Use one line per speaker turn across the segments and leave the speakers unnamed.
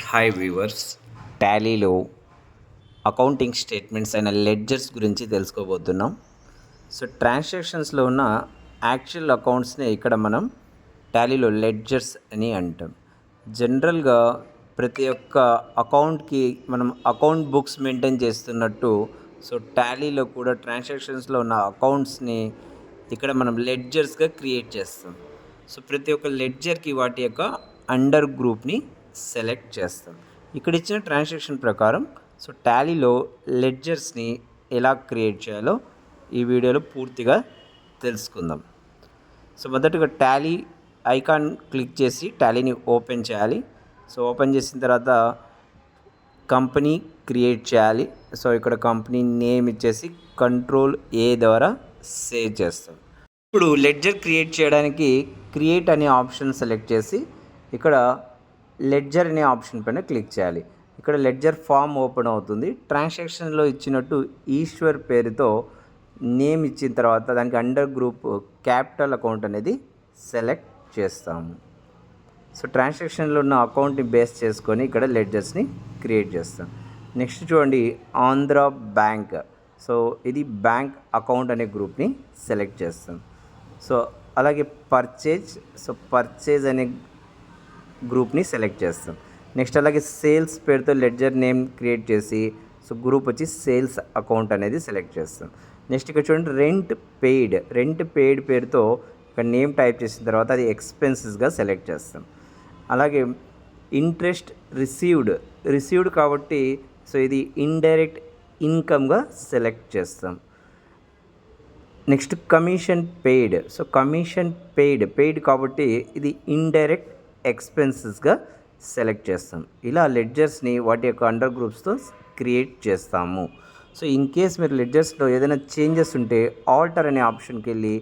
Hi viewers, టాలీలో accounting statements అయిన ledgers గురించి తెలుసుకోబోతున్నాం. సో ట్రాన్సాక్షన్స్లో ఉన్న యాక్చువల్ అకౌంట్స్ని ఇక్కడ మనం టాలీలో లెడ్జర్స్ అని అంటాం. జనరల్గా ప్రతి ఒక్క అకౌంట్కి మనం అకౌంట్ బుక్స్ మెయింటైన్ చేస్తున్నట్టు సో టాలీలో కూడా ట్రాన్సాక్షన్స్లో ఉన్న అకౌంట్స్ని ఇక్కడ మనం లెడ్జర్స్గా క్రియేట్ చేస్తాం. సో ప్రతి ఒక్క లెడ్జర్కి వాటి యొక్క అండర్ గ్రూప్ని సెలెక్ట్ చేస్తాం. ఇక్కడ ఇచ్చిన ట్రాన్సాక్షన్ ప్రకారం సో టాలీలో లెడ్జర్స్ని ఎలా క్రియేట్ చేయాలో ఈ వీడియోలో పూర్తిగా తెలుసుకుందాం. సో మొదటగా టాలీ ఐకాన్ క్లిక్ చేసి టాలీని ఓపెన్ చేయాలి. సో ఓపెన్ చేసిన తర్వాత కంపెనీ క్రియేట్ చేయాలి. సో ఇక్కడ కంపెనీ నేమ్ ఇచ్చేసి Ctrl+A ద్వారా సేవ్ చేస్తాం. ఇప్పుడు లెడ్జర్ క్రియేట్ చేయడానికి క్రియేట్ అనే ఆప్షన్ సెలెక్ట్ చేసి ఇక్కడ లెడ్జర్ అనే ఆప్షన్ పైన క్లిక్ చేయాలి. ఇక్కడ లెడ్జర్ ఫామ్ ఓపెన్ అవుతుంది. ట్రాన్సాక్షన్లో ఇచ్చినట్టు ఈశ్వర్ పేరుతో నేమ్ ఇచ్చిన తర్వాత దానికి అండర్ గ్రూప్ క్యాపిటల్ అకౌంట్ అనేది సెలెక్ట్ చేస్తాము. సో ట్రాన్సాక్షన్లో ఉన్న అకౌంట్ని బేస్ చేసుకొని ఇక్కడ లెడ్జర్స్ని క్రియేట్ చేస్తాం. నెక్స్ట్ చూడండి, ఆంధ్ర బ్యాంక్. సో ఇది బ్యాంక్ అకౌంట్ అనే గ్రూప్ని సెలెక్ట్ చేస్తాం. సో అలాగే పర్చేజ్. సో పర్చేజ్ అనే గ్రూప్ని సెలెక్ట్ చేస్తాం. నెక్స్ట్ అలాగే సేల్స్ పేరుతో లెడ్జర్ నేమ్ క్రియేట్ చేసి సో గ్రూప్ వచ్చి సేల్స్ అకౌంట్ అనేది సెలెక్ట్ చేస్తాం. నెక్స్ట్ ఇక్కడ చూడండి, రెంట్ పెయిడ్ పేరుతో ఇక్కడ నేమ్ టైప్ చేసిన తర్వాత అది ఎక్స్పెన్సెస్గా సెలెక్ట్ చేస్తాం. అలాగే ఇంట్రెస్ట్ రిసీవ్డ్ కాబట్టి సో ఇది ఇండైరెక్ట్ ఇన్కమ్గా సెలెక్ట్ చేస్తాం. Next commission paid. So commission paid కాబట్టి ఇది ఇండైరెక్ట్ ఎక్స్పెన్సెస్గా సెలెక్ట్ చేస్తాం. ఇలా లెడ్జర్స్ని వాటి యొక్క అండర్ గ్రూప్స్తో క్రియేట్ చేస్తాము. సో ఇన్ కేస్ మీరు లెడ్జర్స్లో ఏదైనా చేంజెస్ ఉంటే ఆల్టర్ అనే ఆప్షన్కి వెళ్ళి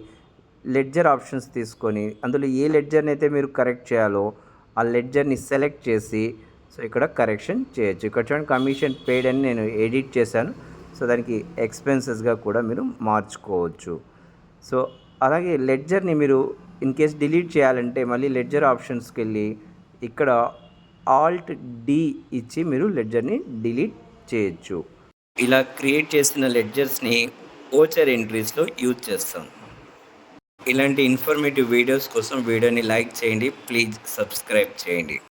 లెడ్జర్ ఆప్షన్స్ తీసుకొని అందులో ఏ లెడ్జర్ని అయితే మీరు కరెక్ట్ చేయాలో ఆ లెడ్జర్ని సెలెక్ట్ చేసి సో ఇక్కడ కరెక్షన్ చేయొచ్చు. ఇక్కడ చూడండి, కమిషన్ పెయిడ్ అని నేను ఎడిట్ చేశాను. సో దానికి ఎక్స్పెన్సెస్గా కూడా మీరు మార్చుకోవచ్చు. సో అలాగే లెడ్జర్ని మీరు ఇన్ కేస్ డిలీట్ చేయాలంటే మళ్ళీ లెడ్జర్ ఆప్షన్స్కి వెళ్ళి ఇక్కడ Alt+D ఇచ్చి మీరు లెడ్జర్ని డిలీట్ చేయొచ్చు. ఇలా క్రియేట్ చేసిన లెడ్జర్స్ని ఓచర్ ఎంట్రీస్లో యూజ్ చేస్తాం. ఇలాంటి ఇన్ఫర్మేటివ్ వీడియోస్ కోసం వీడియోని లైక్ చేయండి, ప్లీజ్ సబ్స్క్రైబ్ చేయండి.